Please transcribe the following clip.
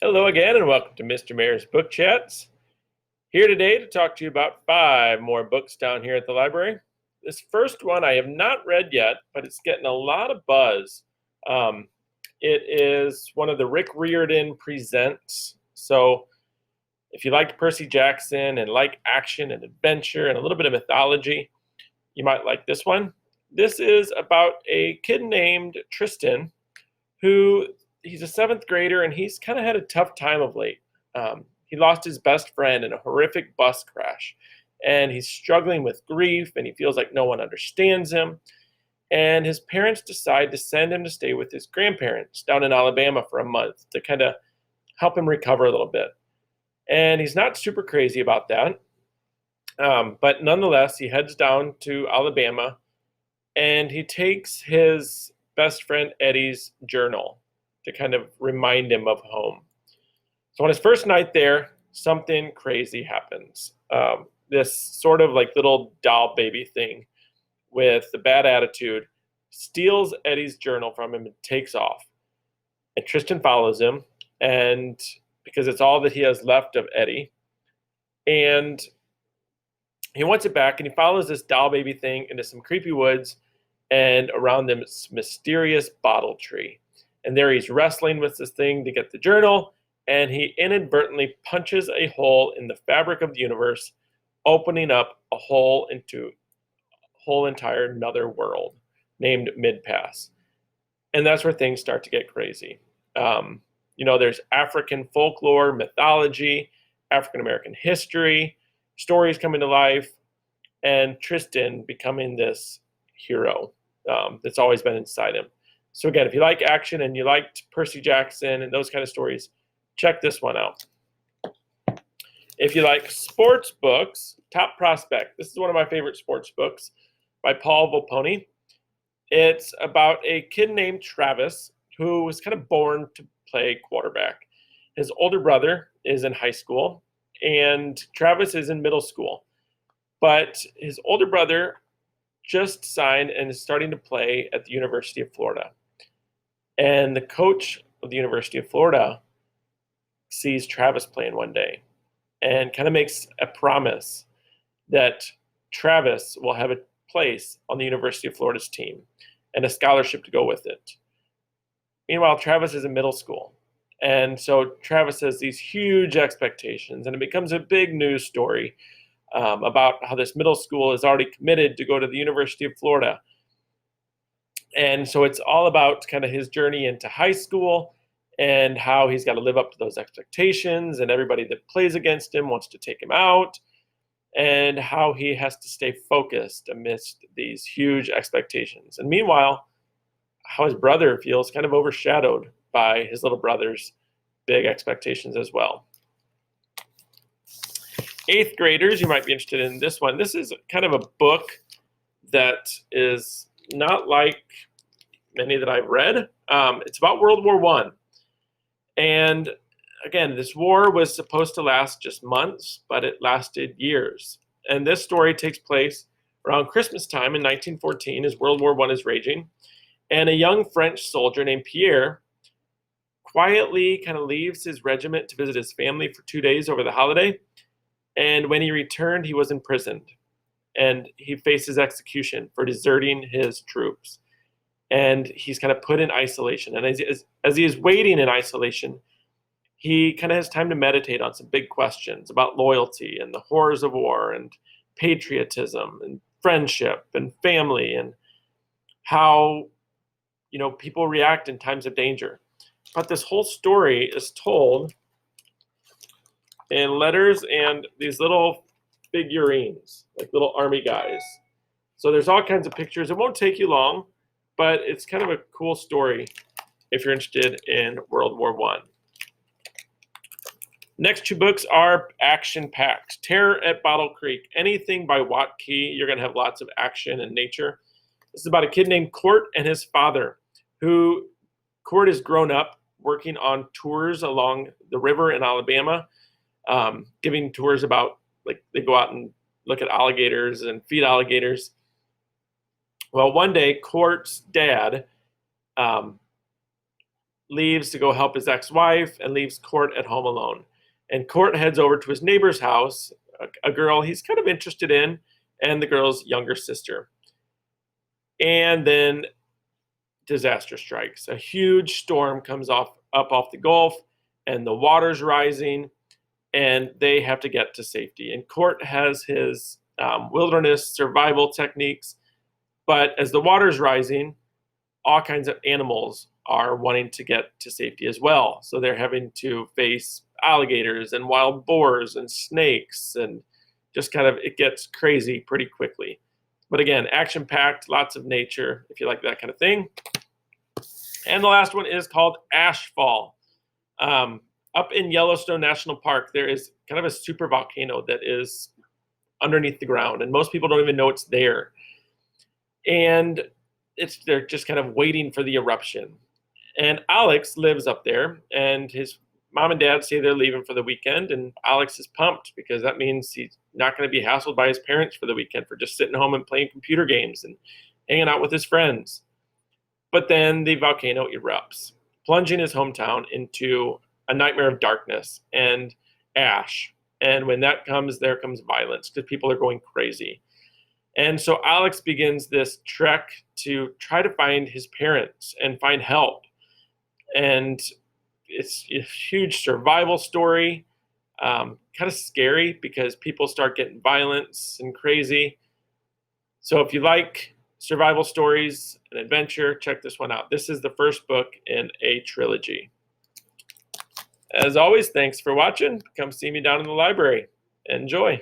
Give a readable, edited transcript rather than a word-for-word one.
Hello again, and welcome to Mr. Mayor's Book Chats. Here today to talk to you about 5 more books down here at the library. This first one I have not read yet, but it's getting a lot of buzz. Um, it is one of the Rick Riordan Presents. So, if you like Percy Jackson and like action and adventure and a little bit of mythology, you might like this one. This is about a kid named Tristan who he's a 7th grader and he's kind of had a tough time of late. He lost his best friend in a horrific bus crash, and he's struggling with grief and he feels like no one understands him. And his parents decide to send him to stay with his grandparents down in Alabama for a month to kind of help him recover a little bit. And he's not super crazy about that. But nonetheless, he heads down to Alabama and he takes his best friend Eddie's journal to kind of remind him of home. So on his first night there, something crazy happens. This sort of like little doll baby thing with a bad attitude steals Eddie's journal from him and takes off. And Tristan follows him, and because it's all that he has left of Eddie, and he wants it back, and he follows this doll baby thing into some creepy woods, and around them it's mysterious bottle tree. And there he's wrestling with this thing to get the journal, and he inadvertently punches a hole in the fabric of the universe, opening up a whole entire another world named Midpass. And that's where things start to get crazy. There's African folklore, mythology, African American history, stories coming to life, and Tristan becoming this hero that's always been inside him. So again, if you like action and you liked Percy Jackson and those kind of stories, check this one out. If you like sports books, Top Prospect. This is one of my favorite sports books by Paul Volpone. It's about a kid named Travis who was kind of born to play quarterback. His older brother is in high school and Travis is in middle school. But his older brother just signed and is starting to play at the University of Florida. And the coach of the University of Florida sees Travis playing one day and kind of makes a promise that Travis will have a place on the University of Florida's team and a scholarship to go with it. Meanwhile, Travis is in middle school. And so Travis has these huge expectations, and it becomes a big news story about how this middle school is already committed to go to the University of Florida. And so it's all about kind of his journey into high school and how he's got to live up to those expectations, and everybody that plays against him wants to take him out, and how he has to stay focused amidst these huge expectations. And meanwhile, how his brother feels kind of overshadowed by his little brother's big expectations as well. 8th graders, you might be interested in this one. This is kind of a book that is not like many that I've read. It's about World War I. And again, this war was supposed to last just months, but it lasted years. And this story takes place around Christmas time in 1914 as World War I is raging. And a young French soldier named Pierre quietly kind of leaves his regiment to visit his family for 2 days over the holiday. And when he returned, he was imprisoned. And he faces execution for deserting his troops. And he's kind of put in isolation. And as he is waiting in isolation, he kind of has time to meditate on some big questions about loyalty and the horrors of war and patriotism and friendship and family and how people react in times of danger. But this whole story is told in letters and these little figurines, like little army guys. So there's all kinds of pictures. It won't take you long, but it's kind of a cool story if you're interested in World War I. Next 2 books are action-packed. Terror at Bottle Creek. Anything by Watt Key, you're going to have lots of action and nature. This is about a kid named Court and his father, who Court has grown up working on tours along the river in Alabama, giving tours about, like, they go out and look at alligators and feed alligators. Well, one day, Court's dad leaves to go help his ex-wife and leaves Court at home alone. And Court heads over to his neighbor's house, a girl he's kind of interested in, and the girl's younger sister. And then disaster strikes. A huge storm comes up off the Gulf, and the water's rising, and they have to get to safety. And Court has his wilderness survival techniques, but as the water's rising, all kinds of animals are wanting to get to safety as well. So they're having to face alligators and wild boars and snakes, and just kind of, it gets crazy pretty quickly. But again, action-packed, lots of nature, if you like that kind of thing. And the last one is called Ashfall. Up in Yellowstone National Park, there is kind of a super volcano that is underneath the ground, and most people don't even know it's there. And they're just kind of waiting for the eruption. And Alex lives up there, and his mom and dad say they're leaving for the weekend, and Alex is pumped because that means he's not going to be hassled by his parents for the weekend for just sitting home and playing computer games and hanging out with his friends. But then the volcano erupts, plunging his hometown into a nightmare of darkness and ash. And when that comes, there comes violence because people are going crazy. And so Alex begins this trek to try to find his parents and find help. And it's a huge survival story, kind of scary because people start getting violence and crazy. So if you like survival stories and adventure, check this one out. This is the first book in a trilogy. As always, thanks for watching. Come see me down in the library. Enjoy.